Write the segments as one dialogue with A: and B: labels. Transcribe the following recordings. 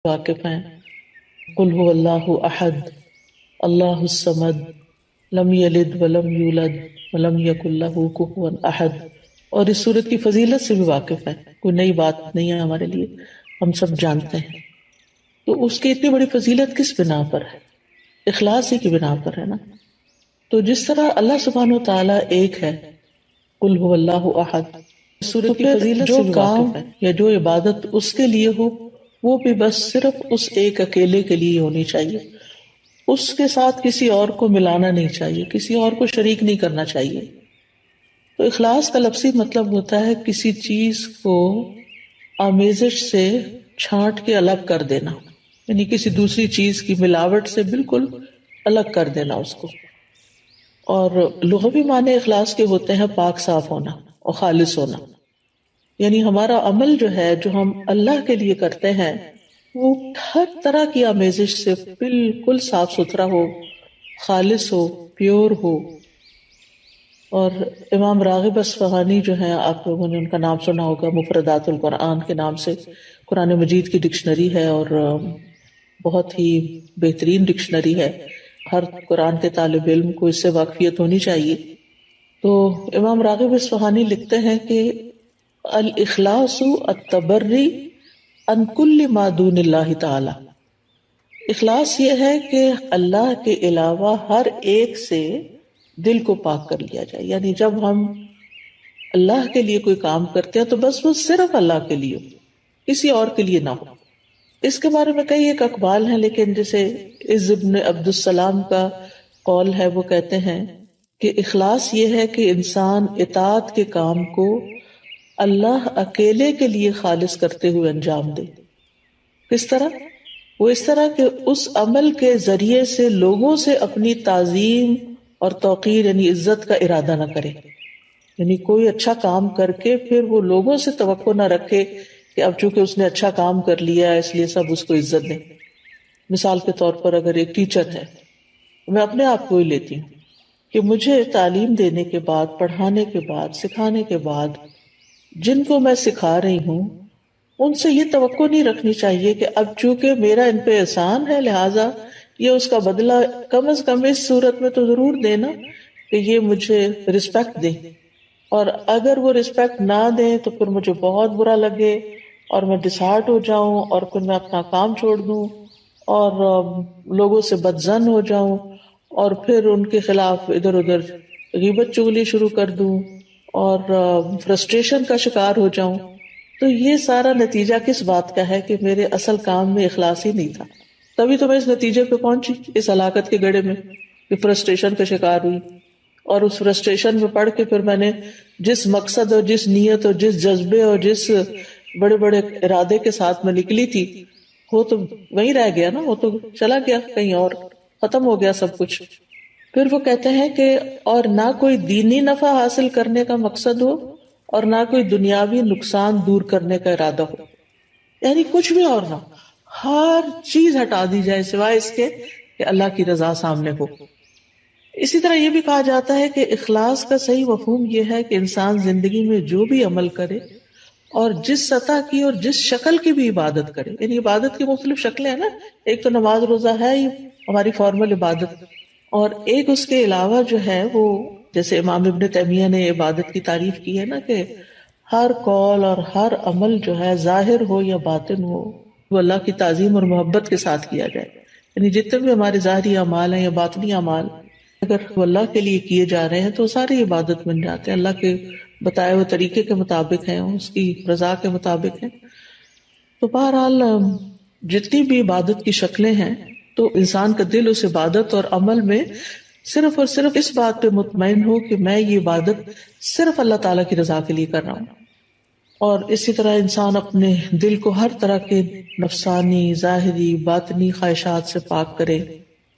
A: واقف ہیں. قل هو اللہ احد اللہ الصمد لم یلد ولم یولد ولم یکن لہ کفوا احد. اور اس صورت کی فضیلت سے بھی واقف ہے، کوئی نئی بات نہیں ہے ہمارے لیے، ہم سب جانتے ہیں. تو اس کی اتنی بڑی فضیلت کس بنا پر ہے؟ اخلاص ہی کی بنا پر ہے نا. تو جس طرح اللہ سبحانہ و تعالیٰ ایک ہے، قل هو اللہ احد، تو پھر جو کام یا جو عبادت اس کے لیے ہو وہ بھی بس صرف اس ایک اکیلے کے لیے ہونی چاہیے، اس کے ساتھ کسی اور کو ملانا نہیں چاہیے، کسی اور کو شریک نہیں کرنا چاہیے. تو اخلاص کا لفظی مطلب ہوتا ہے کسی چیز کو آمیزش سے چھانٹ کے الگ کر دینا، یعنی کسی دوسری چیز کی ملاوٹ سے بالکل الگ کر دینا اس کو. اور لغوی معنی اخلاص کے ہوتے ہیں پاک صاف ہونا اور خالص ہونا، یعنی ہمارا عمل جو ہے جو ہم اللہ کے لیے کرتے ہیں وہ ہر طرح کی آمیزش سے بالکل صاف ستھرا ہو، خالص ہو، پیور ہو. اور امام راغب اصفہانی جو ہیں، آپ لوگوں نے ان کا نام سنا ہوگا، مفردات القرآن کے نام سے قرآن مجید کی ڈکشنری ہے اور بہت ہی بہترین ڈکشنری ہے. ہر قرآن کے طالب علم کو اس سے واقفیت ہونی چاہیے. تو امام راغب اصفہانی لکھتے ہیں کہ الاخلاص التبری عن کل ما دون اللہ تعالی. اخلاص یہ ہے کہ اللہ کے علاوہ ہر ایک سے دل کو پاک کر لیا جائے، یعنی جب ہم اللہ کے لیے کوئی کام کرتے ہیں تو بس وہ صرف اللہ کے لیے ہو، کسی اور کے لیے نہ ہو. اس کے بارے میں کئی ایک اقوال ہیں، لیکن جیسے عز ابن عبد السلام کا قول ہے، وہ کہتے ہیں کہ اخلاص یہ ہے کہ انسان اطاعت کے کام کو اللہ اکیلے کے لیے خالص کرتے ہوئے انجام دے. کس طرح؟ وہ اس طرح کہ اس عمل کے ذریعے سے لوگوں سے اپنی تعظیم اور توقیر یعنی عزت کا ارادہ نہ کرے، یعنی کوئی اچھا کام کر کے پھر وہ لوگوں سے توقع نہ رکھے کہ اب چونکہ اس نے اچھا کام کر لیا اس لیے سب اس کو عزت دیں. مثال کے طور پر اگر ایک ٹیچر ہے، میں اپنے آپ کو ہی لیتی ہوں کہ مجھے تعلیم دینے کے بعد، پڑھانے کے بعد، سکھانے کے بعد جن کو میں سکھا رہی ہوں ان سے یہ توقع نہیں رکھنی چاہیے کہ اب چونکہ میرا ان پہ احسان ہے لہٰذا یہ اس کا بدلہ کم از کم اس صورت میں تو ضرور دینا کہ یہ مجھے رسپیکٹ دیں، اور اگر وہ رسپیکٹ نہ دیں تو پھر مجھے بہت برا لگے اور میں ڈسہارٹ ہو جاؤں اور پھر میں اپنا کام چھوڑ دوں اور لوگوں سے بدظن ہو جاؤں اور پھر ان کے خلاف ادھر ادھر غیبت چغلی شروع کر دوں اور فرسٹریشن کا شکار ہو جاؤں. تو یہ سارا نتیجہ کس بات کا ہے کہ میرے اصل کام میں اخلاص ہی نہیں تھا. تبھی تو میں اس نتیجے پہ پہنچی، اس ہلاکت کے گڑھے میں کہ فرسٹریشن کا شکار ہوئی، اور اس فرسٹریشن میں پڑھ کے پھر میں نے جس مقصد اور جس نیت اور جس جذبے اور جس بڑے بڑے ارادے کے ساتھ میں نکلی تھی وہ تو وہیں رہ گیا نا، وہ تو چلا گیا کہیں اور، ختم ہو گیا سب کچھ. پھر وہ کہتے ہیں کہ اور نہ کوئی دینی نفع حاصل کرنے کا مقصد ہو اور نہ کوئی دنیاوی نقصان دور کرنے کا ارادہ ہو، یعنی کچھ بھی اور نہ، ہر چیز ہٹا دی جائے سوائے اس کے کہ اللہ کی رضا سامنے ہو. اسی طرح یہ بھی کہا جاتا ہے کہ اخلاص کا صحیح مفہوم یہ ہے کہ انسان زندگی میں جو بھی عمل کرے اور جس سطح کی اور جس شکل کی بھی عبادت کرے، یعنی عبادت کی مختلف شکلیں ہیں نا، ایک تو نماز روزہ ہے ہی ہماری فارمل عبادت، اور ایک اس کے علاوہ جو ہے وہ جیسے امام ابن تیمیہ نے عبادت کی تعریف کی ہے نا کہ ہر قول اور ہر عمل جو ہے ظاہر ہو یا باطن ہو وہ اللہ کی تعظیم اور محبت کے ساتھ کیا جائے. یعنی جتنے بھی ہمارے ظاہری اعمال ہیں یا باطنی اعمال اگر وہ اللہ کے لیے کیے جا رہے ہیں تو ساری عبادت بن جاتے ہیں، اللہ کے بتائے ہوئے طریقے کے مطابق ہیں، اس کی رضا کے مطابق ہیں. تو بہرحال جتنی بھی عبادت کی شکلیں ہیں تو انسان کا دل اس عبادت اور عمل میں صرف اور صرف اس بات پہ مطمئن ہو کہ میں یہ عبادت صرف اللہ تعالیٰ کی رضا کے لیے کر رہا ہوں. اور اسی طرح انسان اپنے دل کو ہر طرح کے نفسانی، ظاہری، باطنی خواہشات سے پاک کرے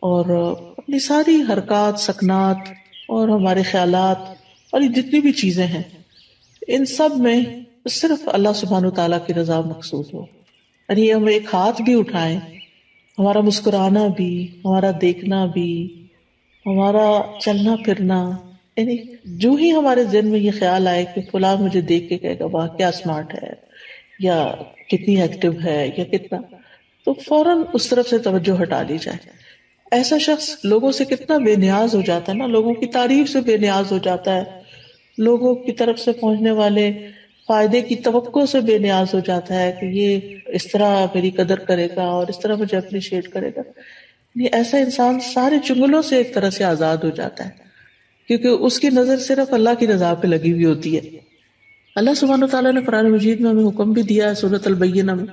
A: اور اپنی ساری حرکات، سکنات اور ہمارے خیالات اور یہ جتنی بھی چیزیں ہیں ان سب میں صرف اللہ سبحانہ وتعالیٰ کی رضا مقصود ہو. یعنی ہم ایک ہاتھ بھی اٹھائیں، ہمارا مسکرانا بھی، ہمارا دیکھنا بھی، ہمارا چلنا پھرنا، یعنی جو ہی ہمارے ذہن میں یہ خیال آئے کہ فلاں مجھے دیکھ کے کہے گا واہ کیا اسمارٹ ہے یا کتنی ایکٹیو ہے یا کتنا، تو فوراً اس طرف سے توجہ ہٹا لی جائے. ایسا شخص لوگوں سے کتنا بے نیاز ہو جاتا ہے نا، لوگوں کی تعریف سے بے نیاز ہو جاتا ہے، لوگوں کی طرف سے پہنچنے والے فائدے کی توقع سے بے نیاز ہو جاتا ہے کہ یہ اس طرح میری قدر کرے گا اور اس طرح مجھے اپریشیٹ کرے گا. یہ ایسا انسان سارے چنگلوں سے ایک طرح سے آزاد ہو جاتا ہے، کیونکہ اس کی نظر صرف اللہ کی رضا پہ لگی ہوئی ہوتی ہے. اللہ سبحانہ وتعالیٰ نے قرآن مجید میں ہمیں حکم بھی دیا ہے سورۃ البینہ میں،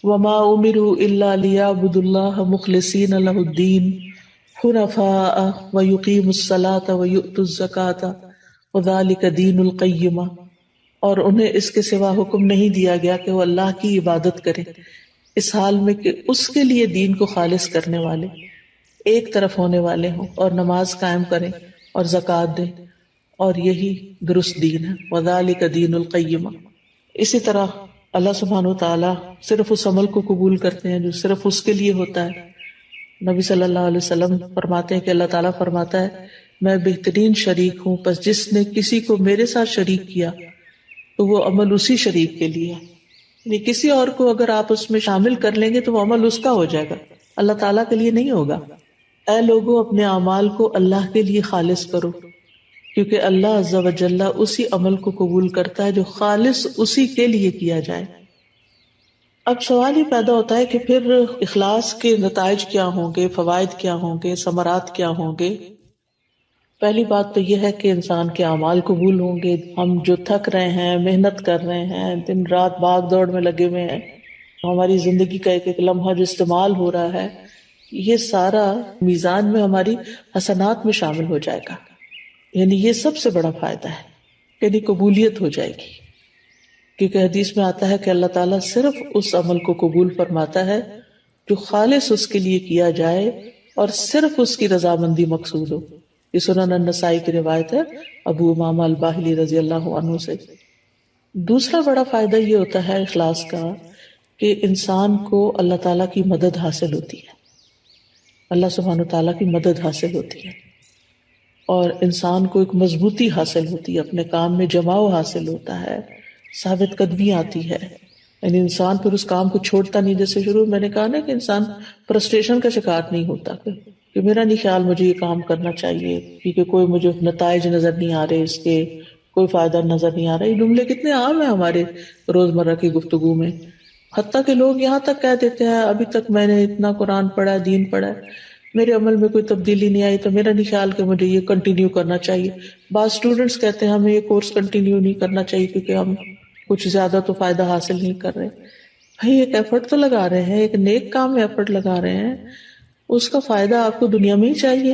A: وَمَا أُمِرُوا إِلَّا لِيَعْبُدُوا اللَّهَ مُخْلِصِينَ لَهُ الدِّينَ حُنَفَاءَ وَيُقِيمُوا الصَّلَاةَ وَيُؤْتُوا الزَّكَاةَ وَذَلِكَ دِينُ الْقَيِّمَةِ. اور انہیں اس کے سوا حکم نہیں دیا گیا کہ وہ اللہ کی عبادت کریں اس حال میں کہ اس کے لیے دین کو خالص کرنے والے، ایک طرف ہونے والے ہوں، اور نماز قائم کریں اور زکوٰۃ دیں، اور یہی درست دین ہے. وَذَلِكَ دِينُ الْقَيِّمَةِ. اسی طرح اللہ سبحانہ وتعالیٰ صرف اس عمل کو قبول کرتے ہیں جو صرف اس کے لیے ہوتا ہے. نبی صلی اللہ علیہ وسلم فرماتے ہیں کہ اللہ تعالیٰ فرماتا ہے میں بہترین شریک ہوں، پس جس نے کسی کو میرے ساتھ شریک کیا تو وہ عمل اسی شریک کے لیے ہے. یعنی کسی اور کو اگر آپ اس میں شامل کر لیں گے تو وہ عمل اس کا ہو جائے گا، اللہ تعالیٰ کے لیے نہیں ہوگا. اے لوگوں اپنے اعمال کو اللہ کے لیے خالص کرو، کیونکہ اللہ عز و جل اسی عمل کو قبول کرتا ہے جو خالص اسی کے لیے کیا جائے. اب سوال یہ پیدا ہوتا ہے کہ پھر اخلاص کے نتائج کیا ہوں گے، فوائد کیا ہوں گے، ثمرات کیا ہوں گے؟ پہلی بات تو یہ ہے کہ انسان کے اعمال قبول ہوں گے. ہم جو تھک رہے ہیں، محنت کر رہے ہیں، دن رات بھاگ دوڑ میں لگے ہوئے ہیں، ہماری زندگی کا ایک ایک لمحہ جو استعمال ہو رہا ہے، یہ سارا میزان میں ہماری حسنات میں شامل ہو جائے گا. یعنی یہ سب سے بڑا فائدہ ہے، یعنی قبولیت ہو جائے گی. کیونکہ حدیث میں آتا ہے کہ اللہ تعالیٰ صرف اس عمل کو قبول فرماتا ہے جو خالص اس کے لیے کیا جائے اور صرف اس کی رضامندی مقصود ہو. یہ سنن النسائی کی روایت ہے ابو امامہ الباہلی رضی اللہ عنہ سے. دوسرا بڑا فائدہ یہ ہوتا ہے اخلاص کا کہ انسان کو اللہ تعالیٰ کی مدد حاصل ہوتی ہے، اللہ سبحانہ تعالیٰ کی مدد حاصل ہوتی ہے، اور انسان کو ایک مضبوطی حاصل ہوتی ہے، اپنے کام میں جماؤ حاصل ہوتا ہے، ثابت قدمی آتی ہے. یعنی انسان پھر اس کام کو چھوڑتا نہیں. جیسے شروع میں نے کہا نا کہ انسان فرسٹریشن کا شکار نہیں ہوتا کہ میرا نہیں خیال مجھے یہ کام کرنا چاہیے کیونکہ کوئی مجھے نتائج نظر نہیں آ رہے، اس کے کوئی فائدہ نظر نہیں آ رہا. یہ جملے کتنے عام ہیں ہمارے روزمرہ کی گفتگو میں، حتیٰ کہ لوگ یہاں تک کہہ دیتے ہیں ابھی تک میں نے اتنا قرآن پڑھا ہے، دین پڑھا ہے، میرے عمل میں کوئی تبدیلی نہیں آئی تو میرا نہیں خیال کہ مجھے یہ کنٹینیو کرنا چاہیے. بعض اسٹوڈینٹس کہتے ہیں ہمیں یہ کورس کنٹینیو نہیں کرنا چاہیے کیونکہ ہم کچھ زیادہ تو فائدہ حاصل نہیں کر رہے. بھائی ایک ایفرٹ تو لگا رہے ہیں، ایک نیک کام میں ایفرٹ لگا رہے ہیں، اس کا فائدہ آپ کو دنیا میں ہی چاہیے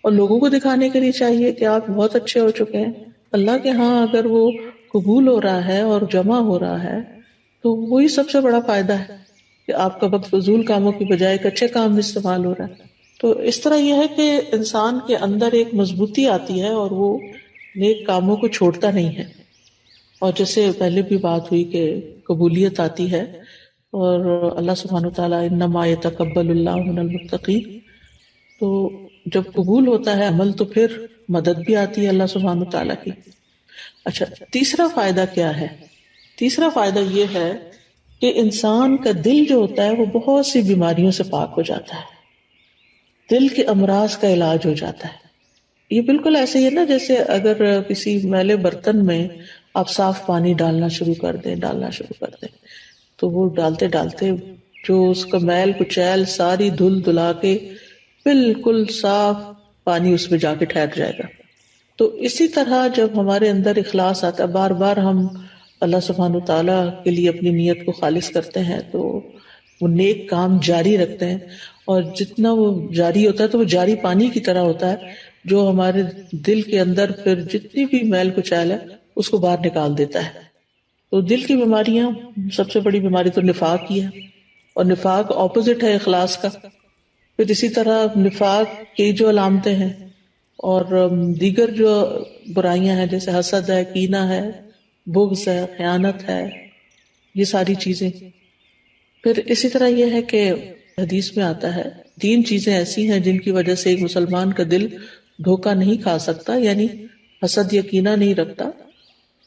A: اور لوگوں کو دکھانے کے لیے چاہیے کہ آپ بہت اچھے ہو چکے ہیں. اللہ کے ہاں اگر وہ قبول ہو رہا ہے اور جمع ہو رہا ہے تو وہی سب سے بڑا فائدہ ہے کہ آپ کا وقت فضول کاموں کی بجائے ایک اچھے کام میں استعمال ہو رہا ہے. تو اس طرح یہ ہے کہ انسان کے اندر ایک مضبوطی آتی ہے اور وہ نیک کاموں کو چھوڑتا نہیں ہے. اور جیسے پہلے بھی بات ہوئی کہ قبولیت آتی ہے اور اللہ سبحانہ وتعالیٰ انما یتقبل اللہ من المتقین. تو جب قبول ہوتا ہے عمل تو پھر مدد بھی آتی ہے اللہ سبحانہ وتعالیٰ کی. اچھا، تیسرا فائدہ کیا ہے؟ تیسرا فائدہ یہ ہے کہ انسان کا دل جو ہوتا ہے وہ بہت سی بیماریوں سے پاک ہو جاتا ہے، دل کے امراض کا علاج ہو جاتا ہے. یہ بالکل ایسے ہی ہے نا جیسے اگر کسی میلے برتن میں آپ صاف پانی ڈالنا شروع کر دیں تو وہ ڈالتے ڈالتے جو اس کا میل کچیل ساری دھل دھلا کے بالکل صاف پانی اس میں جا کے ٹھہر جائے گا. تو اسی طرح جب ہمارے اندر اخلاص آتا ہے، بار بار ہم اللہ سبحانہ تعالیٰ کے لیے اپنی نیت کو خالص کرتے ہیں تو وہ نیک کام جاری رکھتے ہیں، اور جتنا وہ جاری ہوتا ہے تو وہ جاری پانی کی طرح ہوتا ہے جو ہمارے دل کے اندر پھر جتنی بھی میل کچیل ہے اس کو باہر نکال دیتا ہے. تو دل کی بیماریاں، سب سے بڑی بیماری تو نفاق کی ہے، اور نفاق اپوزٹ ہے اخلاص کا. پھر اسی طرح نفاق کی جو علامتیں ہیں اور دیگر جو برائیاں ہیں جیسے حسد ہے، کینہ ہے، بغض ہے، خیانت ہے، یہ ساری چیزیں. پھر اسی طرح یہ ہے کہ حدیث میں آتا ہے 3 چیزیں ایسی ہیں جن کی وجہ سے ایک مسلمان کا دل دھوکہ نہیں کھا سکتا، یعنی حسد یا کینہ نہیں رکھتا.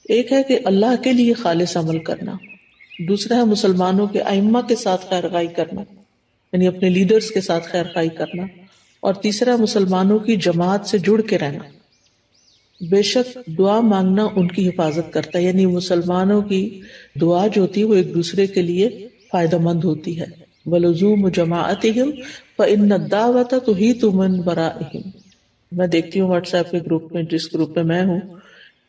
A: ایک ہے کہ اللہ کے لیے خالص عمل کرنا، دوسرا ہے مسلمانوں کے ائمہ کے ساتھ خیر خواہی کرنا، یعنی اپنے لیڈرز کے ساتھ خیر خواہی کرنا، اور تیسرا مسلمانوں کی جماعت سے جڑ کے رہنا۔ بے شک دعا مانگنا ان کی حفاظت کرتا ہے، یعنی مسلمانوں کی دعا جو ہوتی ہے وہ ایک دوسرے کے لیے فائدہ مند ہوتی ہے۔ وَلُزُومُ جَمَاعَتِهِمْ فَإِنَّ الدَّعْوَةَ تُحِيطُ مِن وَرَائِهِمْ۔ میں دیکھتی ہوں واٹس ایپ کے گروپ میں، جس گروپ میں میں ہوں،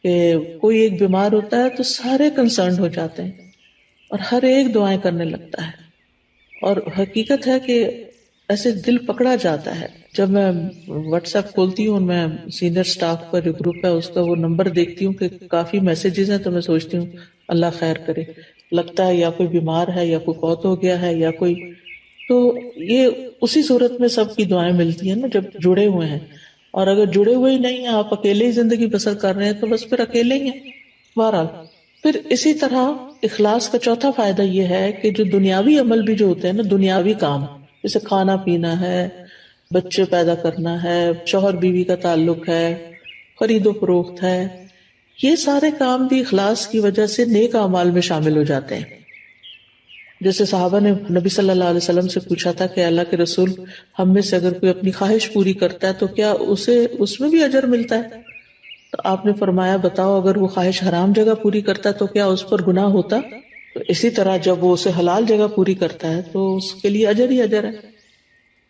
A: کہ کوئی ایک بیمار ہوتا ہے تو سارے کنسرنڈ ہو جاتے ہیں اور ہر ایک دعائیں کرنے لگتا ہے، اور حقیقت ہے کہ ایسے دل پکڑا جاتا ہے۔ جب میں واٹس ایپ کھولتی ہوں، میں سینئر سٹاف کا جو گروپ ہے اس کا وہ نمبر دیکھتی ہوں کہ کافی میسیجز ہیں، تو میں سوچتی ہوں اللہ خیر کرے، لگتا ہے یا کوئی بیمار ہے یا کوئی فوت ہو گیا ہے یا کوئی، تو یہ اسی صورت میں سب کی دعائیں ملتی ہیں نا جب جڑے ہوئے ہیں، اور اگر جڑے ہوئے ہی نہیں ہیں، آپ اکیلے ہی زندگی بسر کر رہے ہیں، تو بس پھر اکیلے ہی ہیں بہرحال۔ پھر اسی طرح اخلاص کا چوتھا فائدہ یہ ہے کہ جو دنیاوی عمل بھی جو ہوتے ہیں نا، دنیاوی کام جیسے کھانا پینا ہے، بچے پیدا کرنا ہے، شوہر بیوی کا تعلق ہے، خرید و فروخت ہے، یہ سارے کام بھی اخلاص کی وجہ سے نیک اعمال میں شامل ہو جاتے ہیں۔ جیسے صحابہ نے نبی صلی اللہ علیہ وسلم سے پوچھا تھا کہ اللہ کے رسول، ہم میں سے اگر کوئی اپنی خواہش پوری کرتا ہے تو کیا اسے اس میں بھی اجر ملتا ہے؟ تو آپ نے فرمایا بتاؤ، اگر وہ خواہش حرام جگہ پوری کرتا ہے تو کیا اس پر گناہ ہوتا؟ تو اسی طرح جب وہ اسے حلال جگہ پوری کرتا ہے تو اس کے لیے اجر ہی اجر ہے۔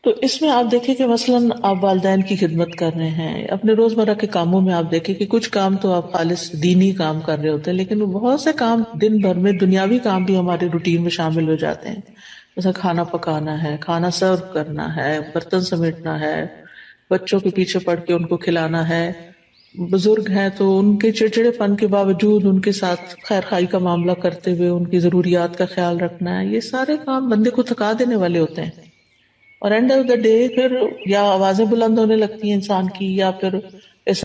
A: تو اس میں آپ دیکھیں کہ مثلاً آپ والدین کی خدمت کر رہے ہیں، اپنے روزمرہ کے کاموں میں آپ دیکھیں کہ کچھ کام تو آپ خالص دینی کام کر رہے ہوتے ہیں، لیکن بہت سے کام دن بھر میں دنیاوی کام بھی ہمارے روٹین میں شامل ہو جاتے ہیں، جیسے کھانا پکانا ہے، کھانا سرو کرنا ہے، برتن سمیٹنا ہے، بچوں کے پیچھے پڑھ کے ان کو کھلانا ہے، بزرگ ہیں تو ان کے چڑچڑے پن کے باوجود ان کے ساتھ خیر خائی کا معاملہ کرتے ہوئے ان کی ضروریات کا خیال رکھنا ہے، یہ سارے کام بندے کو تھکا دینے والے ہوتے ہیں، اور اینڈ آف دا ڈے پھر یا آوازیں بلند ہونے لگتی ہیں انسان کی، یا پھر